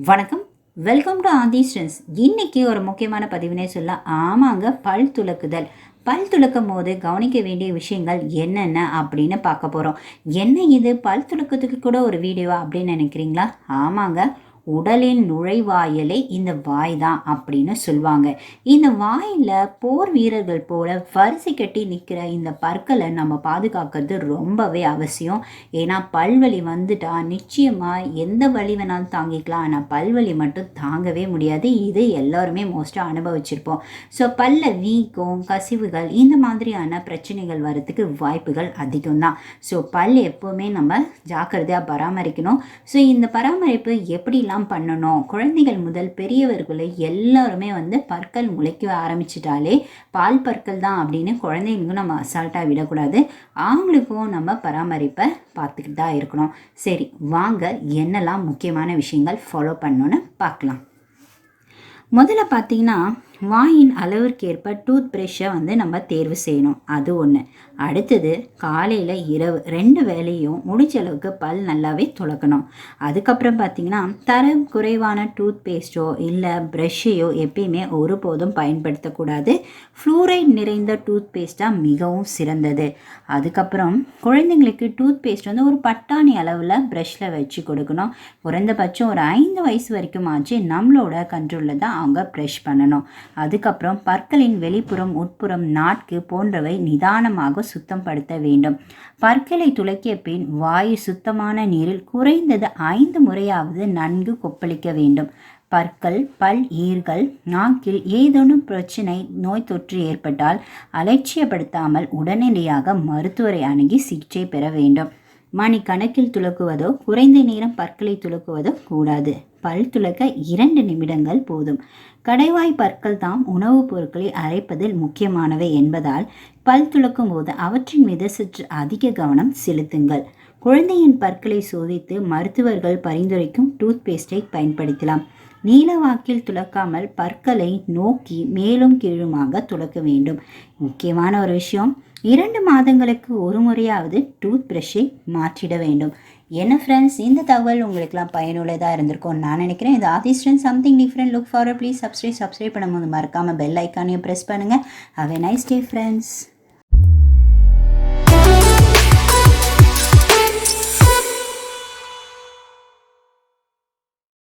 வணக்கம், welcome to Aadhi strength. இன்னைக்கு ஒரு முக்கியமான பதிவுனே சொல்ல. ஆமாங்க, பல் துலக்குதல். பல் துலக்கும் போது கவனிக்க வேண்டிய விஷயங்கள் என்னென்ன அப்படின்னு பார்க்க போகிறோம். என்ன இது பல் துலக்கத்துக்கு கூட ஒரு வீடியோவா அப்படின்னு நினைக்கிறீங்களா? ஆமாங்க, உடலின் நுழைவாயிலே இந்த வாய் தான் அப்படின்னு சொல்லுவாங்க. இந்த வாயில் போர் வீரர்கள் போல வரிசை கட்டி நிற்கிற இந்த பற்களை நம்ம பாதுகாக்கிறது ரொம்பவே அவசியம். ஏன்னா பல்வலி வந்துட்டா நிச்சயமாக எந்த வலி வேணாலும் தாங்கிக்கலாம், ஆனால் பல்வலி மட்டும் தாங்கவே முடியாது. இது எல்லாருமே மோஸ்ட்டாக அனுபவிச்சிருப்போம். ஸோ பல்ல வீக்கம், கசிவுகள் இந்த மாதிரியான பிரச்சனைகள் வரத்துக்கு வாய்ப்புகள் அதிகம்தான். ஸோ பல் எப்போவுமே நம்ம ஜாக்கிரதையாக பராமரிக்கணும். ஸோ இந்த பராமரிப்பு எப்படிலாம் பண்ணணும், குழந்தைகள் முதல் பெரியவர்களை எல்லாருமே பற்கள் முளைக்க ஆரம்பிச்சிட்டாலே பால் பற்கள் தான் அப்படின்னு குழந்தைங்களுக்கும் நம்ம அசால்ட்டாக விடக்கூடாது. அவங்களுக்கும் நம்ம பராமரிப்பை பார்த்துக்கிட்டு தான் இருக்கணும். சரி வாங்க, என்னெல்லாம் முக்கியமான விஷயங்கள் ஃபாலோ பண்ணணுன்னு பார்க்கலாம். முதல்ல பார்த்தீங்கன்னா, வாயின் அளவிற்கேற்ப டூத் ப்ரஷ்ஷை நம்ம தேர்வு செய்யணும். அது ஒன்று. அடுத்தது காலையில் இரவு 2 வேளையும் முடிஞ்ச அளவுக்கு பல் நல்லாவே துலக்கணும். அதுக்கப்புறம் பார்த்திங்கன்னா, தரம் குறைவான டூத் பேஸ்ட்டோ இல்லை ப்ரஷ்ஷையோ எப்பயுமே ஒருபோதும் பயன்படுத்தக்கூடாது. ஃப்ளூரைட் நிறைந்த டூத் பேஸ்ட்டாக மிகவும் சிறந்தது. அதுக்கப்புறம் குழந்தைங்களுக்கு டூத் பேஸ்ட் ஒரு பட்டாணி அளவில் ப்ரஷ்ஷில் வச்சு கொடுக்கணும். குறைந்தபட்சம் ஒரு 5 வயசு வரைக்கும் ஆச்சு நம்மளோட கண்ட்ரோலில் தான் அவங்க ப்ரஷ் பண்ணணும். அதுக்கப்புறம் பற்களின் வெளிப்புறம், உட்புறம், நாட்கு போன்றவை நிதானமாக சுத்தம் படுத்த வேண்டும். பற்களை துலக்கிய பின் வாயு சுத்தமான நீரில் குறைந்தது 5 முறையாவது நன்கு கொப்பளிக்க வேண்டும். பற்கள், பல் ஈர்கள், நாக்கில் ஏதேனும் பிரச்சனை, நோய் தொற்று ஏற்பட்டால் அலட்சியப்படுத்தாமல் உடனடியாக மருத்துவரை அணுகி சிகிச்சை பெற வேண்டும். மணிக்கணக்கில் துலக்குவதோ குறைந்த நேரம் பற்களை துலக்குவதோ கூடாது. பல் துலக்க 2 நிமிடங்கள் போதும். கடைவாய் பற்கள் தாம் உணவுப் பொருட்களை அரைப்பதில் முக்கியமானவை என்பதால் பல் துலக்கும் போது அவற்றின் மீது சற்று அதிக கவனம் செலுத்துங்கள். குழந்தையின் பற்களை சோதித்து மருத்துவர்கள் பரிந்துரைக்கும் டூத் பேஸ்டை பயன்படுத்தலாம். நீளவாக்கில் துலக்காமல் பற்களை நோக்கி மேலும் கீழுமாக துலக்க வேண்டும். முக்கியமான ஒரு விஷயம், 2 மாதங்களுக்கு ஒரு முறையாவது டூத் ப்ரஷ்ஷை மாற்றிட வேண்டும். என்ன ஃப்ரெண்ட்ஸ், இந்த தகவல் உங்களுக்குலாம் பயனுள்ளதாக இருந்திருக்கும் நான் நினைக்கிறேன். இது Aadhi strength, something different. Look forward. Please subscribe பண்ணும்போது மறக்காமல் பெல் ஐக்கானையும் ப்ரெஸ் பண்ணுங்கள். Have a nice day friends.